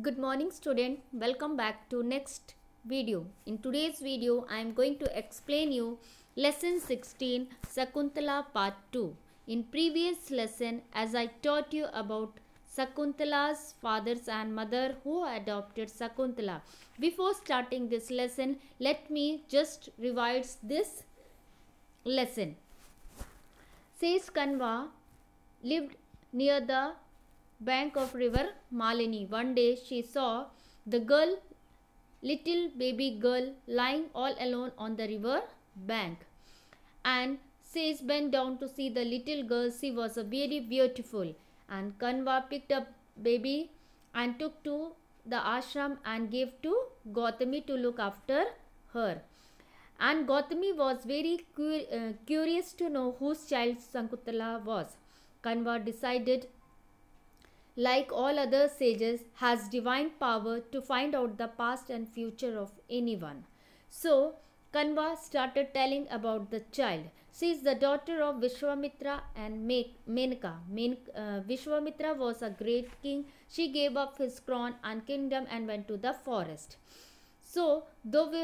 Good morning student, welcome back to next video. In today's video I am going to explain you lesson 16 Sakuntala part 2. In previous lesson as I taught you about Sakuntala's fathers and mother who adopted Sakuntala. Before starting this lesson, let me just revise this lesson. Says Kanva lived near the bank of river Malini. One day she saw the little baby girl lying all alone on the river bank, and says bent down to see the little girl. She was a very beautiful, and Kanva picked up baby and took to the ashram and gave to Gautami to look after her. And Gautami was very curious to know whose child Sakuntala was. Kanva decided, like all other sages, has divine power to find out the past and future of anyone. So, Kanva started telling about the child. She is the daughter of Vishwamitra and Menaka. Vishwamitra was a great king. She gave up his crown and kingdom and went to the forest. So, due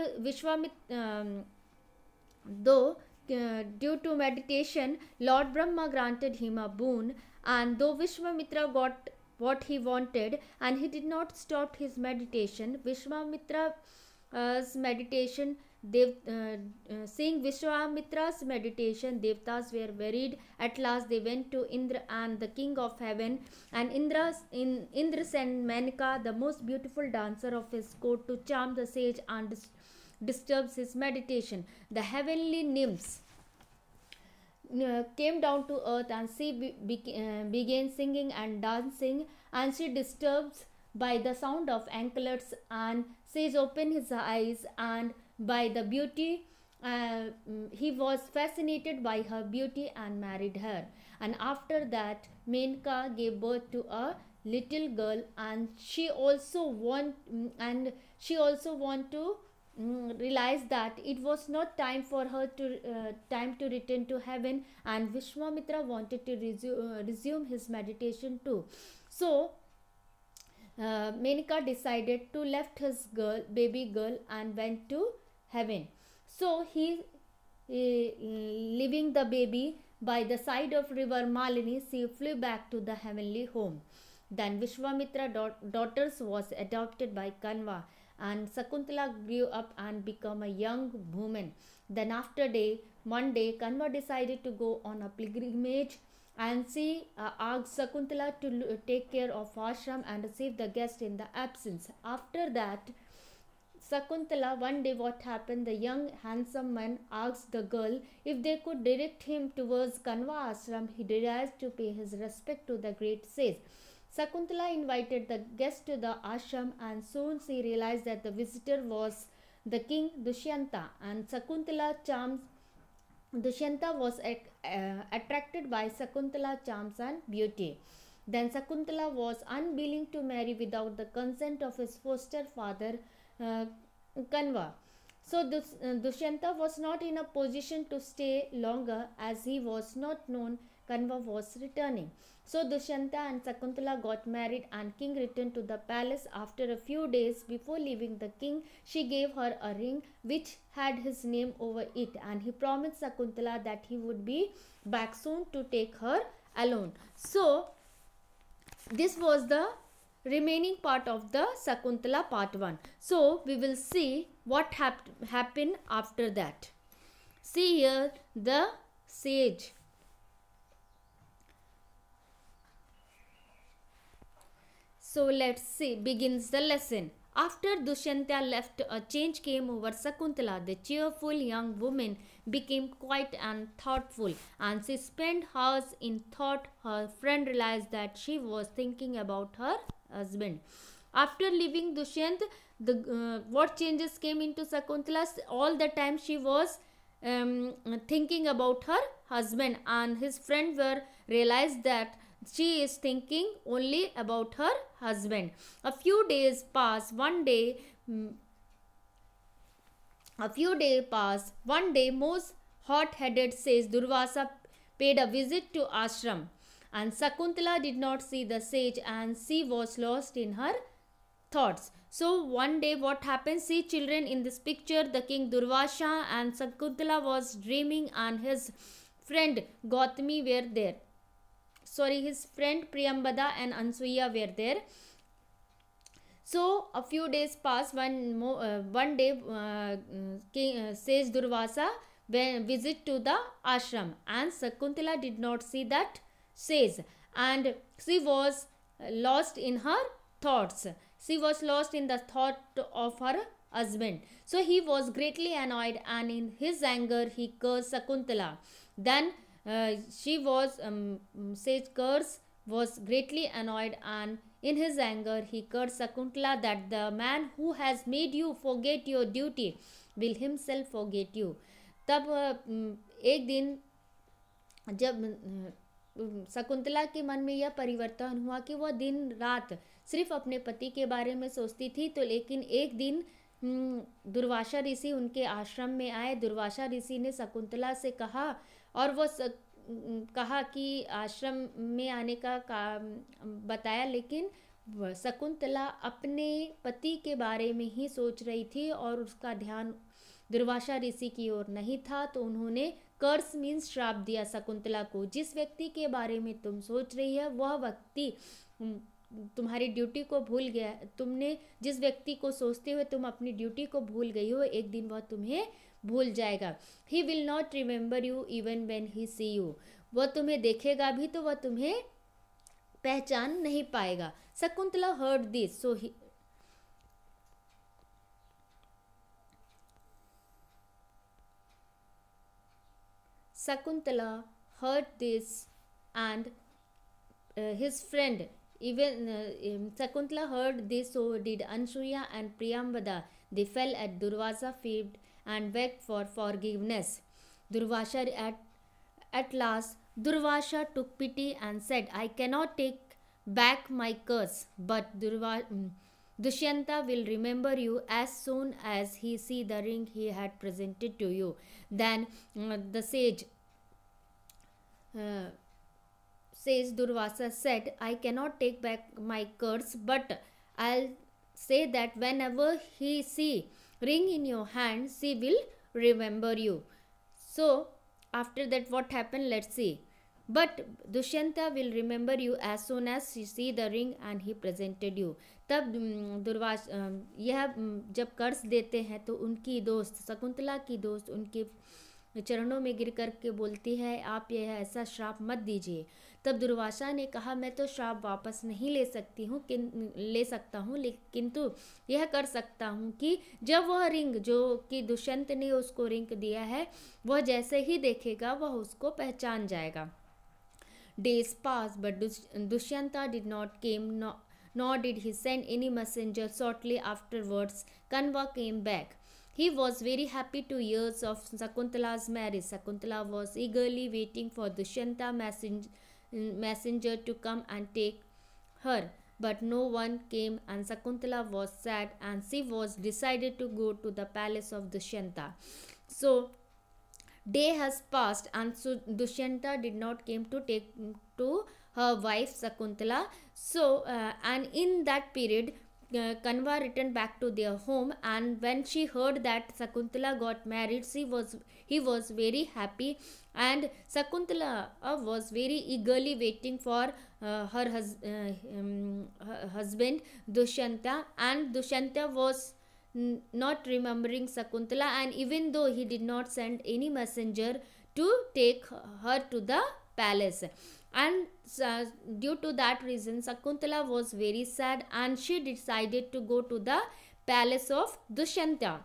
to meditation, Lord Brahma granted him a boon, and though Vishwamitra got what he wanted and he did not stop his meditation, seeing Vishwamitra's meditation, Devtas were worried. At last they went to Indra and the king of heaven, and Indra sent Menaka, the most beautiful dancer of his court, to charm the sage and disturbs his meditation. The heavenly nymphs came down to earth, and she began singing and dancing, and she disturbed by the sound of anklets, and sage opened his eyes, and by the beauty he was fascinated by her beauty and married her. And after that Menaka gave birth to a little girl, and she also want to realized that it was not time for her to return to heaven, and Vishwamitra wanted to resume his meditation too. So Menaka decided to left his baby girl and went to heaven. So he leaving the baby by the side of river Malini, she flew back to the heavenly home. Then Vishwamitra daughters was adopted by Kanva, and Sakuntala grew up and became a young woman. Then one day Kanva decided to go on a pilgrimage, and she asked Sakuntala to take care of ashram and receive the guest in the absence. After that, Sakuntala, one day what happened, the young handsome man asked the girl if they could direct him towards Kanva ashram. He desires to pay his respect to the great sage. Sakuntala invited the guest to the ashram, and soon she realized that the visitor was the king Dushyanta, and Dushyanta was attracted by Sakuntala's charms and beauty. Then Sakuntala was unwilling to marry without the consent of his foster father Kanva. So Dushyanta was not in a position to stay longer, as he was not known Kanva was returning. So Dushyanta and Sakuntala got married, and king returned to the palace. After a few days before leaving the king, she gave her a ring which had his name over it, and he promised Sakuntala that he would be back soon to take her alone. So this was the remaining part of the Sakuntala part 1. So we will see what happened after that. See here the sage. So let's see, begins the lesson. After Dushyanta left, a change came over Sakuntala. The cheerful young woman became quiet and thoughtful, and she spent hours in thought. Her friend realized that she was thinking about her husband. After leaving Dushyant, what changes came into Sakuntala? All the time she was thinking about her husband, and his friend realized that she is thinking only about her husband. A few days passed. One day, most hot-headed sage Durvasa paid a visit to ashram, and Sakuntala did not see the sage, and she was lost in her thoughts. So one day what happened, see children in this picture, the king Durvasha and Sakuntala was dreaming, and his friend Gautami were there. Sorry, his friend Priyambada and Ansuya were there. So a few days passed. One day sage Durvasa went visit to the ashram, and Sakuntala did not see that sage, and she was lost in her thoughts. She was lost in the thought of her husband. So he was greatly annoyed, and in his anger he cursed Sakuntala. Then sage curse was greatly annoyed, and in his anger he cursed Sakuntala that the man who has made you forget your duty will himself forget you. तब एक दिन जब शकुंतला के मन में यह परिवर्तन हुआ कि वह दिन रात सिर्फ अपने पति के बारे में सोचती थी, तो लेकिन एक दिन दुर्वासा ऋषि उनके आश्रम में आए. दुर्वासा ऋषि ने शकुंतला से कहा, और वह कहा कि आश्रम में आने का बताया, लेकिन शकुंतला अपने पति के बारे में ही सोच रही थी और उसका ध्यान दुर्वासा ऋषि की ओर नहीं था. तो उन्होंने कर्स मीन्स श्राप दिया शकुंतला को. जिस व्यक्ति के बारे में तुम सोच रही है वह व्यक्ति तुम्हारी ड्यूटी को भूल गया. तुमने जिस व्यक्ति को सोचते हुए तुम अपनी ड्यूटी को भूल गई हो, एक दिन वह तुम्हें भूल जाएगा. He will not remember you even when he see you. वह तुम्हें देखेगा भी तो वह तुम्हें पहचान नहीं पाएगा. Shakuntala heard this, so Sakuntala heard this, and his friend, even Sakuntala heard this, so did Ansuya and Priyambada. They fell at Durvasa's feet and begged for forgiveness. At last, Durvasa took pity and said, I cannot take back my curse, but Dushyanta will remember you as soon as he see the ring he had presented to you. Then the sage Durvasa said, I cannot take back my curse, but I'll say that whenever he see ring in your hand, she will remember you. So after that what happened, let's see. But Dushyanta will remember you as soon as she see the ring and he presented you. तब यह जब कर्ज देते हैं तो उनकी दोस्त शकुंतला की दोस्त उनके चरणों में गिर कर के बोलती है, आप यह ऐसा श्राप मत दीजिए. तब दुर्वासा ने कहा, मैं तो श्राप वापस नहीं ले सकता हूँ, किंतु यह कर सकता हूँ कि जब वह रिंग जो कि दुष्यंत ने उसको रिंग दिया है, वह जैसे ही देखेगा वह उसको पहचान जाएगा. Days passed, but Dushyanta did not came, nor did he send any messenger. Shortly afterwards, Kanva came back. He was very happy to hear of Sakuntala's marriage. Sakuntala was eagerly waiting for Dushyanta messenger to come and take her, but no one came, and Sakuntala was sad, and she was decided to go to the palace of Dushyanta. So day has passed, and so Dushyanta did not came to take to her wife Sakuntala. So and in that period Kanva returned back to their home, and when she heard that Sakuntala got married, he was very happy, and Sakuntala was very eagerly waiting for her husband Dushyanta, and Dushyanta was not remembering Sakuntala, and even though he did not send any messenger to take her to the palace, and due to that reason Sakuntala was very sad, and she decided to go to the palace of Dushyanta.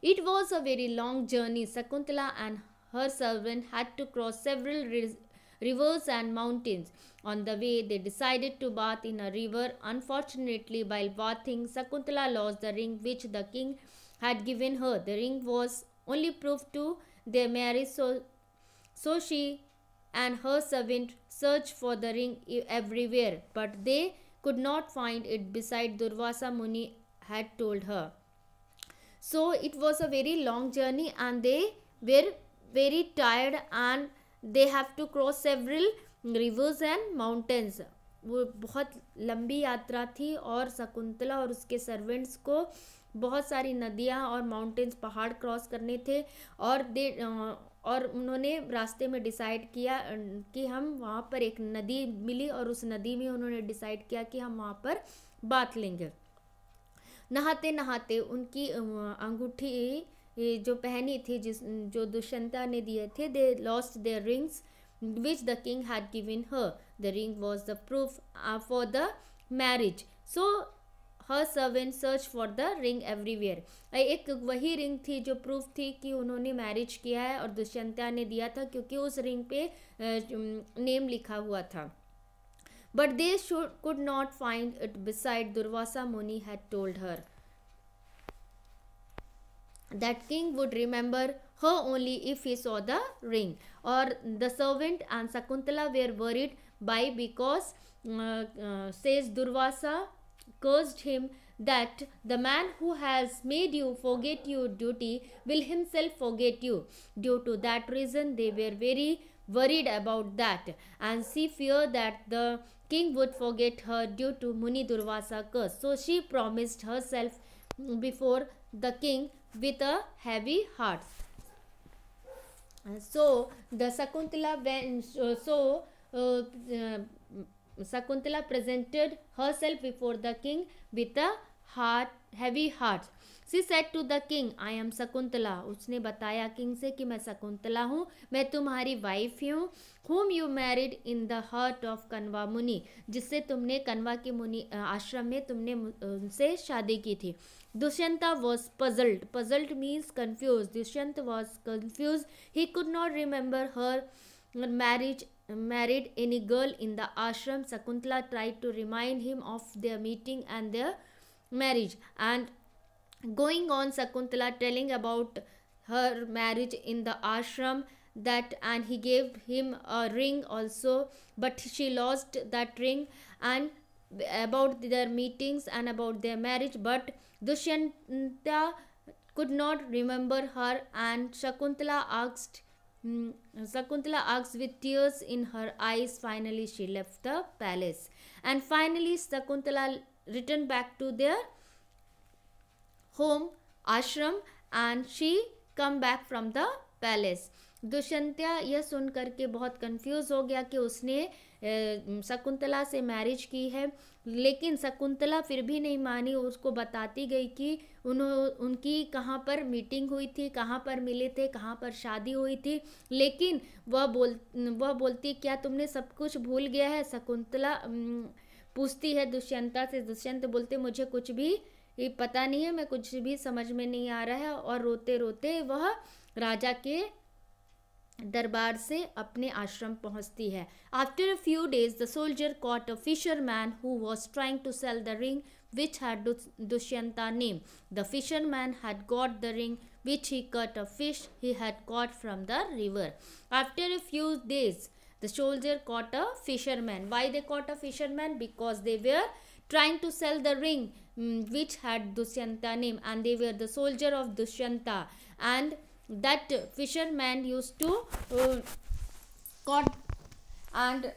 It was a very long journey. Sakuntala and her servant had to cross several rivers and mountains. On the way, they decided to bath in a river. Unfortunately, while bathing, Sakuntala lost the ring which the king had given her. The ring was only proof to their marriage, so she and her servant searched for the ring everywhere, but they could not find it beside Durvasa Muni had told her. So it was a very long journey, and they were very tired, and they have to cross several rivers and mountains. वो बहुत लंबी यात्रा थी और शकुंतला और उसके servants को बहुत सारी नदियाँ और माउंटेन्स, पहाड़ क्रॉस करने थे और उन्होंने रास्ते में डिसाइड किया कि हम वहाँ पर एक नदी मिली और उस नदी में उन्होंने डिसाइड किया कि हम वहाँ पर बात लेंगे। नहाते नहाते उनकी अंगूठी जो पहनी थी जो दुष्यंता ने दिए थे, they lost their rings which the king had given her. The ring was the proof for the marriage, so her servant search for the ring everywhere. एक वही रिंग थी जो प्रूफ थी कि उन्होंने मैरिज किया है और दुष्यंता ने दिया था, क्योंकि उस रिंग पे नेम लिखा हुआ था। But they could not find it beside Durvasa Muni had told her that king would remember her only if he saw the ring. Or the servant and Sakuntala were worried because says Durvasa cursed him that the man who has made you forget your duty will himself forget you. Due to that reason they were very worried about that, and she feared that the king would forget her due to Muni Durvasa curse. So she promised herself before the king with a heavy heart. So the Sakuntala Sakuntala presented herself before the king with a heavy heart. She said to the king, I am Sakuntala. उसने बताया king से कि मैं शकुंतला हूँ, मैं तुम्हारी wife हूँ, whom you married in the heart of Kanva Muni, जिससे तुमने कनवा के मुनि आश्रम में तुमने उनसे शादी की थी. Dushyanta was puzzled. Puzzled means confused. Dushyanta was confused. He could not remember her married any girl in the ashram. Sakuntala tried to remind him of their meeting and their marriage, and going on Sakuntala telling about her marriage in the ashram, that and he gave him a ring also, but she lost that ring, and about their meetings and about their marriage, but Dushyanta could not remember her, and Sakuntala asked with tears in her eyes. Finally she left the palace, and finally Sakuntala returned back to their home ashram, and she come back from the palace. Dushyanta यह सुन करके बहुत confuse हो गया कि उसने शकुंतला से marriage की है, लेकिन शकुंतला फिर भी नहीं मानी. उसको बताती गई कि उनकी कहाँ पर मीटिंग हुई थी, कहाँ पर मिले थे, कहाँ पर शादी हुई थी, लेकिन वह बोलती क्या तुमने सब कुछ भूल गया है. शकुंतला पूछती है दुष्यंता से. दुष्यंत बोलते मुझे कुछ भी पता नहीं है, मैं कुछ भी समझ में नहीं आ रहा है, और रोते रोते वह राजा के दरबार से अपने आश्रम पहुंचती है. After a few days the soldier caught a fisherman who was trying to sell the ring which had Dushyanta name. The fisherman had got the ring which he caught a fish he had caught from the river. After a few days the soldier caught a fisherman. Why they caught a fisherman? Because they were trying to sell the ring which had Dushyanta name, and they were the soldier of Dushyanta, and that fisherman used to caught and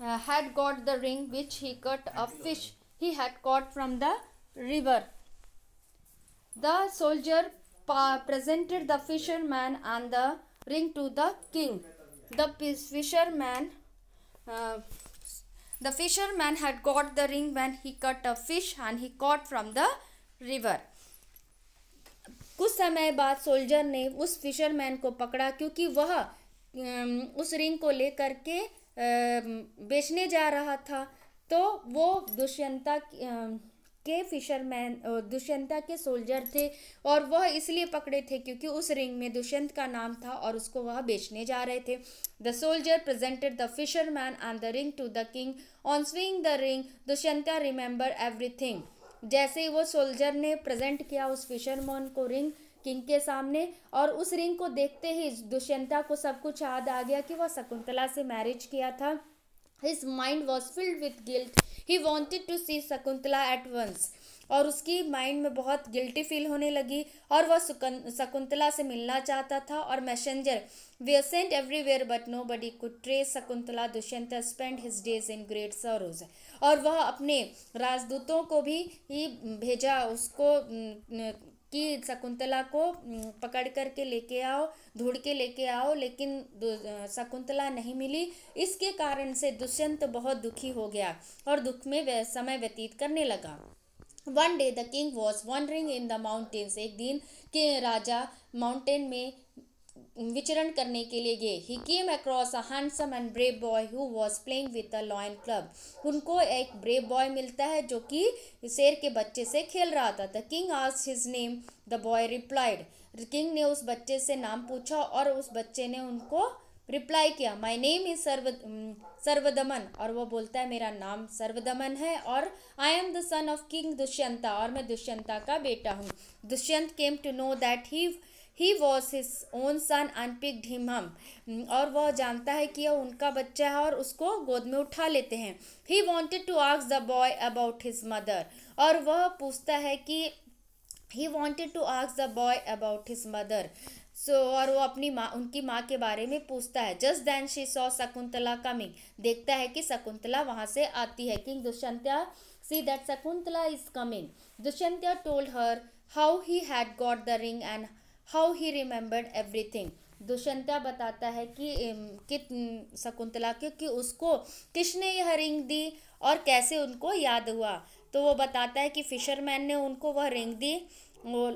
had got the ring which he caught a fish he had caught from the river. The soldier presented the fisherman and the ring to the king. The fisherman had got the ring when he caught a fish and he caught from the river. कुछ समय बाद soldier ने उस fisherman को पकड़ा, क्योंकि वह उस रिंग को लेकर के बेचने जा रहा था. तो वो दुष्यंता के सोल्जर थे, और वह इसलिए पकड़े थे क्योंकि उस रिंग में दुष्यंत का नाम था और उसको वह बेचने जा रहे थे. The soldier presented the fisherman and the ring to the king. On seeing the ring Dushyanta remember everything. जैसे ही वो सोल्जर ने प्रेजेंट किया उस फिशरमैन को रिंग किंग के सामने, और उस रिंग को देखते ही दुष्यंता को सब कुछ याद आ गया कि वह शकुंतला से मैरिज किया था. His mind was filled with guilt. He wanted to see Shakuntala at once, और उसकी माइंड में बहुत गिल्टी फील होने लगी और वह शकुंतला से मिलना चाहता था। और messenger were sent everywhere but nobody could trace Shakuntala. Dushyant spend his days in great sorrows, और वह अपने राजदूतों को भी भेजा उसको कि शकुंतला को पकड़ करके लेके आओ, ढूंढ के लेके आओ, लेकिन शकुंतला नहीं मिली। इसके कारण से दुष्यंत बहुत दुखी हो गया और दुख में समय व्यतीत करने लगा। One day the king was wandering in the mountains, एक दिन के राजा माउंटेन में विचरण करने के लिए गए। He came across a handsome and brave boy who was playing with a lion club, उनको एक ब्रेव बॉय मिलता है जो कि शेर के बच्चे से खेल रहा था। The king asked his name, the boy replied, king ने उस बच्चे से नाम पूछा और उस बच्चे ने उनको रिप्लाई किया, माई नेम इज सर्वदमन, और वो बोलता है मेरा नाम सर्वदमन है, और I am the son of king Dushyanta, और मैं दुष्यंता का बेटा हूँ। Dushyant came to know that he was his own son and picked him up, और वह जानता है कि यह उनका बच्चा है और उसको गोद में उठा लेते हैं। He wanted to ask the boy about his mother, और वह पूछता है कि he wanted to ask the boy about his mother, और वो अपनी माँ, उनकी माँ के बारे में पूछता है। Just then she saw Shakuntala coming, देखता है कि शकुंतला वहाँ से आती है। King Dushyanta see that Shakuntala is coming, Dushyanta told her how he had got the ring and how he remembered everything. Dushyanta बताता है कि शकुंतला कि उसको किसने यह रिंग दी और कैसे उनको याद हुआ। तो वो बताता है कि फिशरमैन ने उनको वह रिंग दी, वो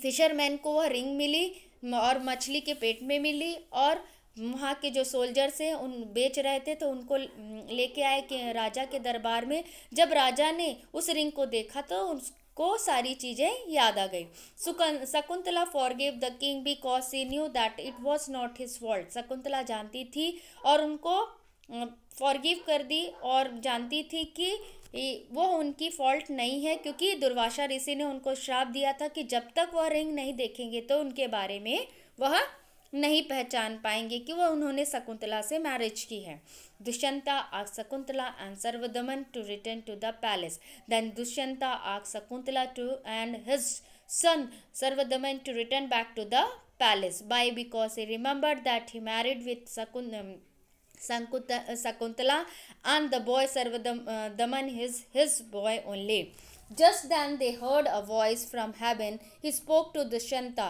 फिशरमैन को वह रिंग मिली और मछली के पेट में मिली, और वहाँ के जो सोल्जर्स हैं उन बेच रहे थे तो उनको लेके आए कि राजा के दरबार में। जब राजा ने उस रिंग को देखा तो उसको सारी चीज़ें याद आ गई। Shakuntala forgive the king because she knew that it was not his fault, Shakuntala जानती थी और उनको फॉरगिव कर दी और जानती थी कि वो उनकी फॉल्ट नहीं है, क्योंकि दुर्वासा ऋषि ने उनको श्राप दिया था कि जब तक वह रिंग नहीं देखेंगे तो उनके बारे में वह नहीं पहचान पाएंगे कि वह उन्होंने शकुंतला से मैरिज की है। Dushyanta asked Shakuntala and Sarvadaman to return to the palace, then Dushyanta asked Shakuntala to and his son Sarvadaman to return back to the palace by because he remembered that he married with Sakuntala and the boy Sarvadaman his boy only. Just then they heard a voice from heaven. He spoke to Dushanta,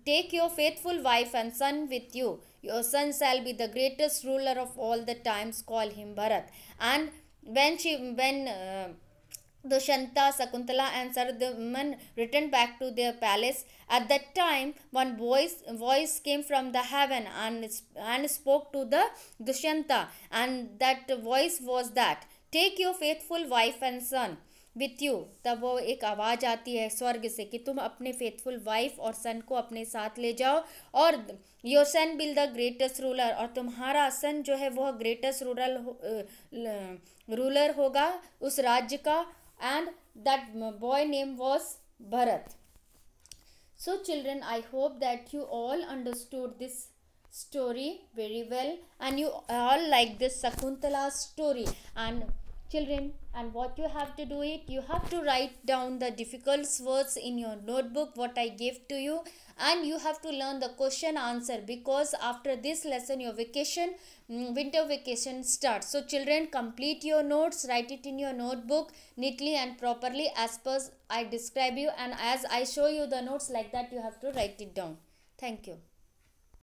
take your faithful wife and son with you. Your son shall be the greatest ruler of all the times. Call him Bharat. And when Dushanta, Sakuntala and Sarvadaman returned back to their palace. At that time, one voice came from the heaven and spoke to the Dushanta, and that voice was that, take your faithful wife and son with you. तब वो एक आवाज़ आती है स्वर्ग से कि तुम अपने फेथफुल वाइफ और सन को अपने साथ ले जाओ, और your son will the greatest ruler, और तुम्हारा सन जो है वह ग्रेटेस्ट रूलर होगा उस राज्य का, and that boy name was Bharat. So children, I hope that you all understood this story very well and you all like this Sakuntala story. And children, and what you have to do it, you have to write down the difficult words in your notebook what I gave to you, and you have to learn the question answer, because after this lesson your vacation, winter vacation starts. So children, complete your notes, write it in your notebook neatly and properly as per I describe you, and as I show you the notes, like that you have to write it down. Thank you.